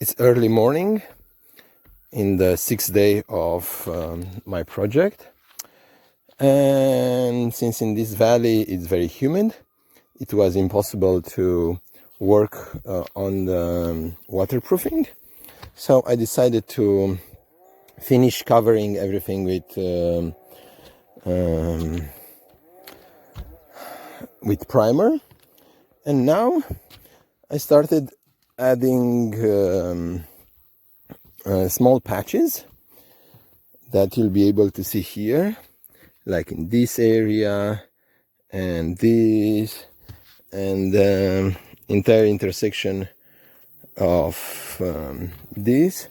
It's early morning in the 6th day of my project, and since in this valley it's very humid, it was impossible to work on the waterproofing. So I decided to finish covering everything with primer, and now I started adding small patches that you'll be able to see here, like in this area and this, and the entire intersection of this,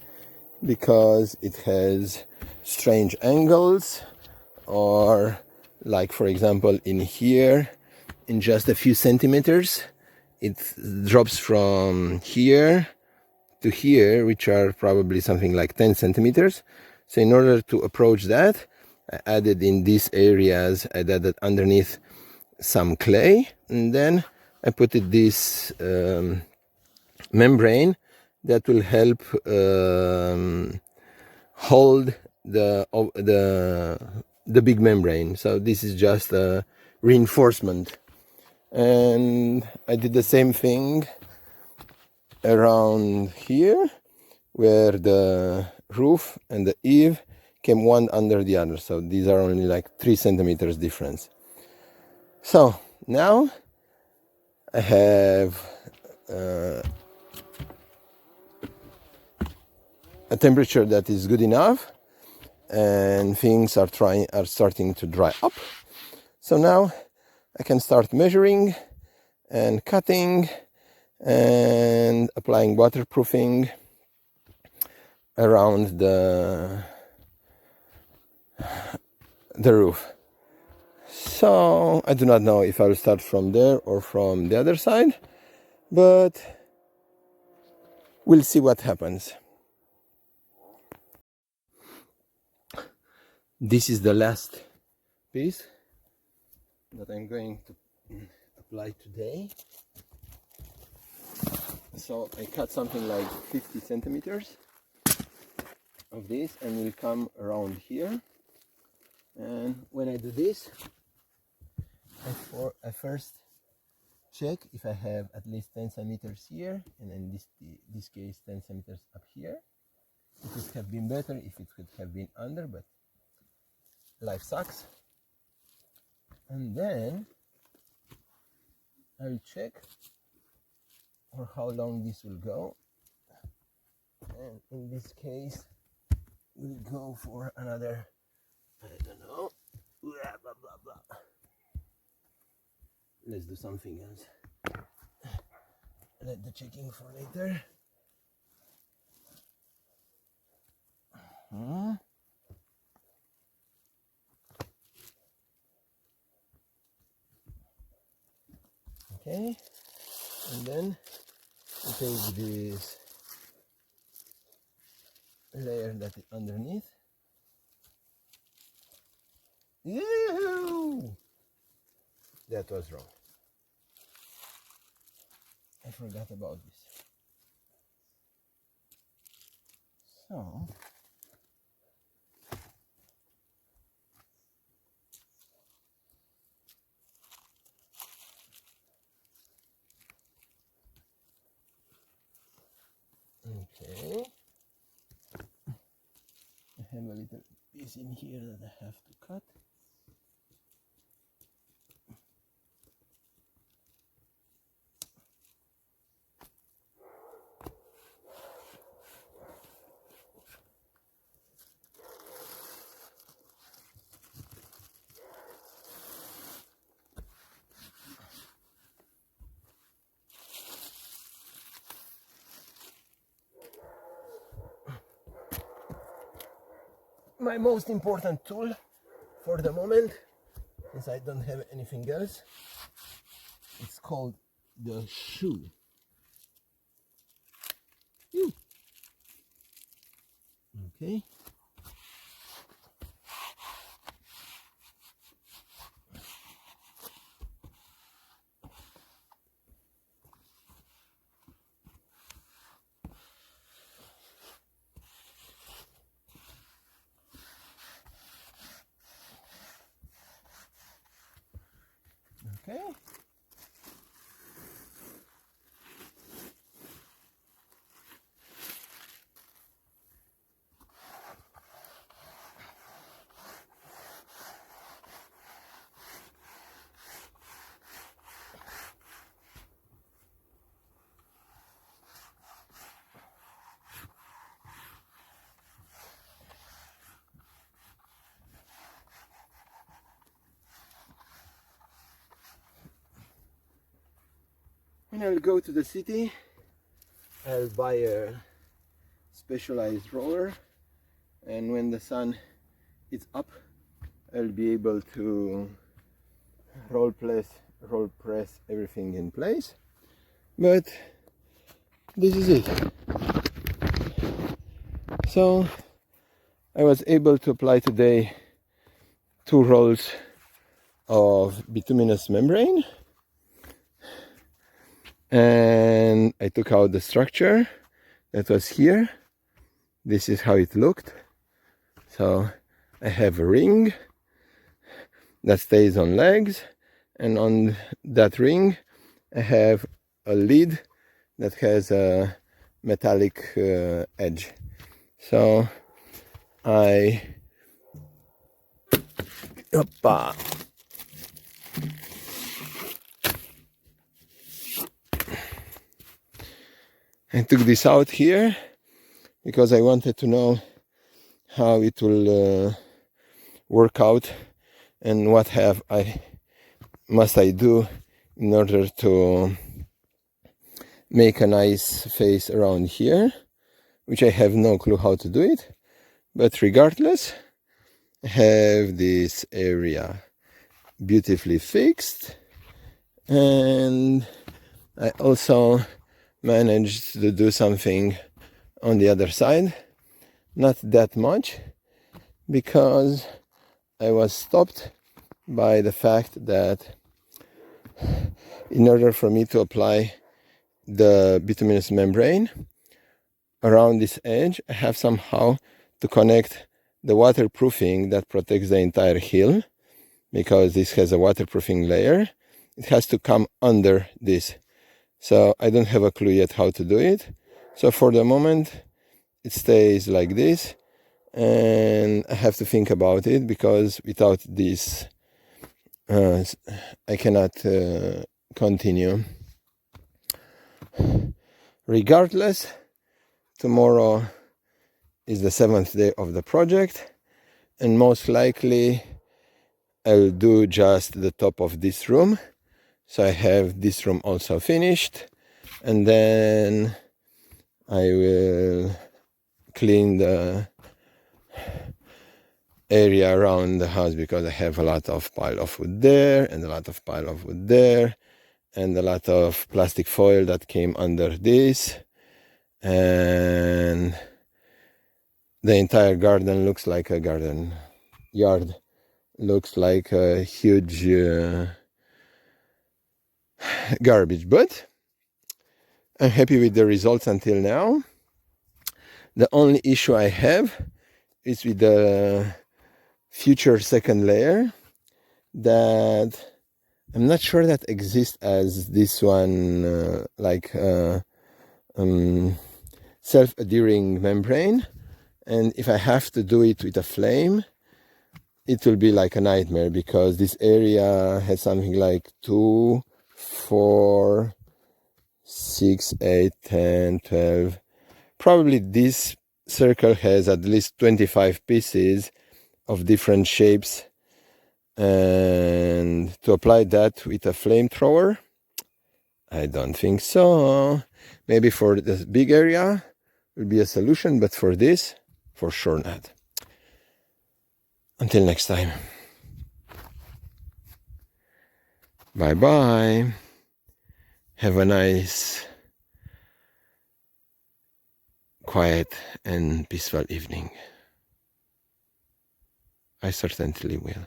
because it has strange angles, or like for example in here, in just a few centimeters it drops from here to here, which are probably something like 10 centimeters. So in order to approach that, I added in these areas, I added underneath some clay, and then I put it this membrane that will help hold the big membrane. So this is just a reinforcement, and I did the same thing around here, where the roof and the eave came one under the other. So these are only like 3 centimeters difference. So now I have a temperature that is good enough, and things are starting to dry up. So now I can start measuring and cutting and applying waterproofing around the roof. So I do not know if I will start from there or from the other side, but we'll see what happens. This is the last piece that I'm going to apply today. So I cut something like 50 centimeters of this, and will come around here. And when I do this, I first check if I have at least 10 centimeters here, and in this case 10 centimeters up here. It would have been better if it could have been under, but life sucks. And then I will check for how long this will go, and in this case we'll go for another, I don't know, blah blah blah blah. Let's do something else. Let the checking for later. Okay, and then we take this layer that is underneath. Ew! That was wrong. I forgot about this. So okay, I have a little piece in here that I have to cut. My most important tool for the moment, since I don't have anything else, it's called the shoe. Okay. When I'll go to the city, I'll buy a specialized roller, and when the sun is up, I'll be able to roll press everything in place. But this is it. So I was able to apply today 2 rolls of bituminous membrane, and I took out the structure that was here. This is how it looked. So I have a ring that stays on legs, and on that ring I have a lid that has a metallic edge. So I took this out here because I wanted to know how it will work out and what must I do in order to make a nice face around here, which I have no clue how to do it. But regardless, I have this area beautifully fixed, and I also managed to do something on the other side. Not that much, because I was stopped by the fact that in order for me to apply the bituminous membrane around this edge, I have somehow to connect the waterproofing that protects the entire hill, because this has a waterproofing layer. It has to come under this. So I don't have a clue yet how to do it. So for the moment, it stays like this, and I have to think about it, because without this, I cannot continue. Regardless, tomorrow is the 7th day of the project, and most likely I'll do just the top of this room. So I have this room also finished, and then I will clean the area around the house, because I have a lot of pile of wood there, and a lot of pile of wood there, and a lot of plastic foil that came under this, and the entire garden looks like a garden yard, looks like a huge garbage. But I'm happy with the results until now. The only issue I have is with the future second layer, that I'm not sure that exists as this one, self-adhering membrane. And if I have to do it with a flame, it will be like a nightmare, because this area has something like 2, 4, 6, 8, 10, 12. Probably this circle has at least 25 pieces of different shapes, and to apply that with a flamethrower, I don't think so. Maybe for this big area will be a solution, but for this, for sure not. Until next time. Bye bye. Have a nice, quiet and peaceful evening. I certainly will.